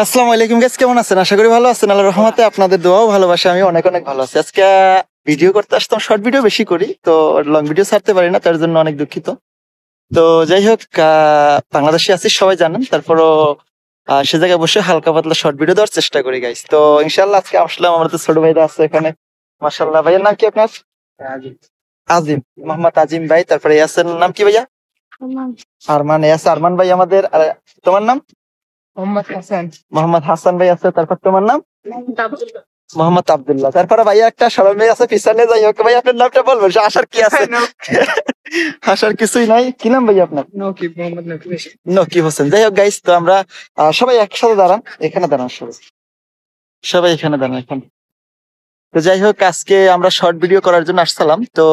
আসসালামু আলাইকুম গাইস, কেমন আছেন? আশা করি ভালো আছেন। আল্লাহর রহমতে আপনাদের দোয়াও ভালোবাসা আমি অনেক অনেক ভালো আছি। আজকে ভিডিও করতে আসতাম, শর্ট ভিডিও বেশি করি, তো লং ভিডিও ছাড়তে পারি না, তার জন্য অনেক দুঃখিত। তো যাই হোক, বাংলাদেশে আছি সবাই জানেন, তারপরও সে জায়গায় বসে হালকা পাতলা শর্ট ভিডিও দেওয়ার চেষ্টা করি গাইস। তো ইনশাল্লাহ আজকে আসলাম, আমাদের ছোট ভাইরা আছে এখানে। মাশাআল্লাহ, ভাইয়ের নাম কি আপনার? আজিম, মোহাম্মদ আজিম ভাই। তারপরে ইয়াসের নাম কি ভাইয়া? আরমান। ইয়াস আরমান ভাই আমাদের। আর তোমার নাম? মোহাম্মদ হাসান ভাই আছে। তারপর তোমার নাম? মোহাম্মদ আব্দুল্লাহ। তারপরে ভাইয়া একটা সরল ভাই আছে পিছনে। যাই হোক ভাই, আপনার নামটা বলবেন, আসার কি আছে? আসার কিছুই নাই। কি নাম ভাই আপনার? নকিব হোসেন। যাই হোক গাইস, তো আমরা সবাই একসাথে দাঁড়ান, এখানে দাঁড়ান, সবাই এখানে দাঁড়ান এখানে। তো যাই হোক, আজকে আমরা শর্ট ভিডিও করার জন্য আসছিলাম, তো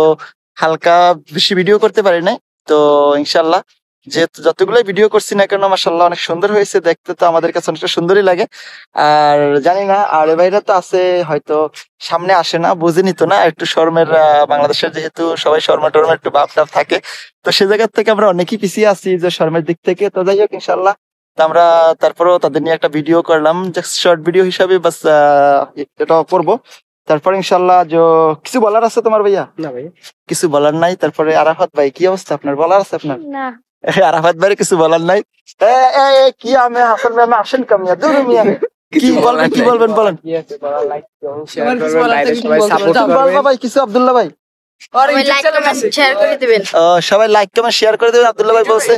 হালকা বেশি ভিডিও করতে পারি নাই। তো ইনশাল্লাহ যে যতগুলো ভিডিও করছি না কেন, মাশাআল্লাহ অনেক সুন্দর হয়েছে দেখতে, তো আমাদের কাছে অনেকটা সুন্দরই লাগে। আর জানি না, আর ভাইরা তো আছে হয়তো সামনে আসে না, বুঝেনি তো না একটু শর্মের, বাংলাদেশের যেহেতু সবাই শর্মা টর্মা একটু ভাব টাব থাকে, তো সে জায়গার থেকে আমরা অনেকই পিছিয়ে আছি যে শর্মের দিক থেকে। তো যাই হোক ইনশাল্লাহ, তো আমরা তারপরেও তাদের নিয়ে একটা ভিডিও করলাম, জাস্ট শর্ট ভিডিও হিসাবে, বাস এটা করবো। তারপর ইনশাল্লাহ কিছু বলার আছে তোমার ভাইয়া? না ভাই, কিছু বলার নাই। তারপরে আরাফাত ভাই, কি অবস্থা আপনার? বলার আছে আপনার? না। আরাফাত ভাই কিছু বলার নাই। কি আমি হাসান ভাই, আমি আসেন কামিয়া দূর মিয়া, কি বলবেন কি বলবেন বলেন। ভাই কিছু আব্দুল্লাহ ভাই, সবাই লাইক কমেন্ট শেয়ার করে দেবেন। আব্দুল্লাহ ভাই বলছে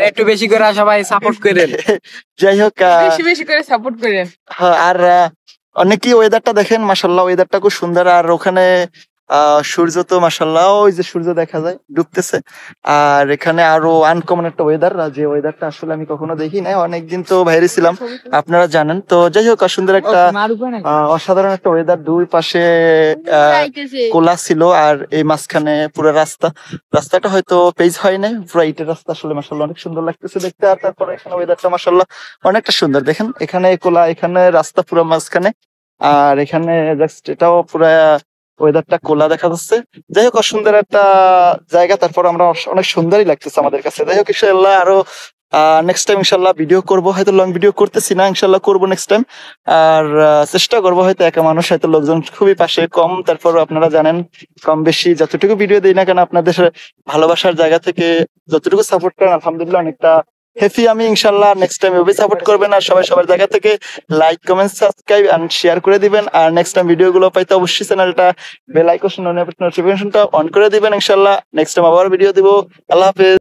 একটু বেশি করে সবাই সাপোর্ট করেন। যাই হোক, বেশি করে সাপোর্ট করেন। আর অনেকেই ওয়েদারটা দেখেন, মাশাআল্লাহ ওয়েদারটা খুব সুন্দর। আর ওখানে সূর্য তো মাশাআল্লাহ, ওই যে সূর্য দেখা যায় ডুবতেছে। আর এখানে আরো আনকমন একটা ওয়েদার, যে ওয়েদারটা আসলে আমি কখনো দেখি নাই, অনেকদিন তো বাইরে ছিলাম আপনারা জানেন। তো যাই হোক, সুন্দর একটা অসাধারণ একটা ওয়েদার। দুই পাশে কোলা ছিল, আর এই মাঝখানে পুরো রাস্তাটা হয়তো পেজ হয় নাই, পুরো ইটের রাস্তা। আসলে মাশাআল্লাহ অনেক সুন্দর লাগতেছে দেখতে। আর তারপরে এখানে ওয়েদারটা মাশাআল্লাহ অনেকটা সুন্দর। দেখেন এখানে কোলা, এখানে রাস্তা পুরো মাঝখানে, আর এখানে জাস্ট এটাও পুরা ওয়েদারটা কোলা দেখা যাচ্ছে। যাই হোক, সুন্দর একটা জায়গা। তারপর আমরা অনেক সুন্দরই লাগতেছে আমাদের কাছে। যাই হোক ইনশাল্লাহ আরো নেক্সট টাইম ইনশাল্লাহ ভিডিও করবো, হয়তো লং ভিডিও করতেছি না, ইনশাল্লাহ করবো নেক্সট টাইম। আর চেষ্টা করবো, হয়তো একা মানুষ, হয়তো লোকজন খুবই পাশে কম, তারপর আপনারা জানেন কম বেশি যতটুকু ভিডিও দিই না কেন, আপনাদের ভালোবাসার জায়গা থেকে যতটুকু সাপোর্ট করেন আলহামদুলিল্লাহ অনেকটা হ্যাপি আমি। ইনশাল্লাহ নেক্সট টাইম এভাবে সাপোর্ট করবেন, আর সবাই সবার জায়গা থেকে like comment subscribe and share করে দিবেন। আর নেক্সট টাইম ভিডিও গুলো পাইতে অবশ্যই চ্যানেলটা বেল আইকনটা নোটিফিকেশনটা অন করে দিবেন। ইনশাল্লাহ নেক্সট টাইম আবার ভিডিও দিব। আল্লাহ হাফেজ।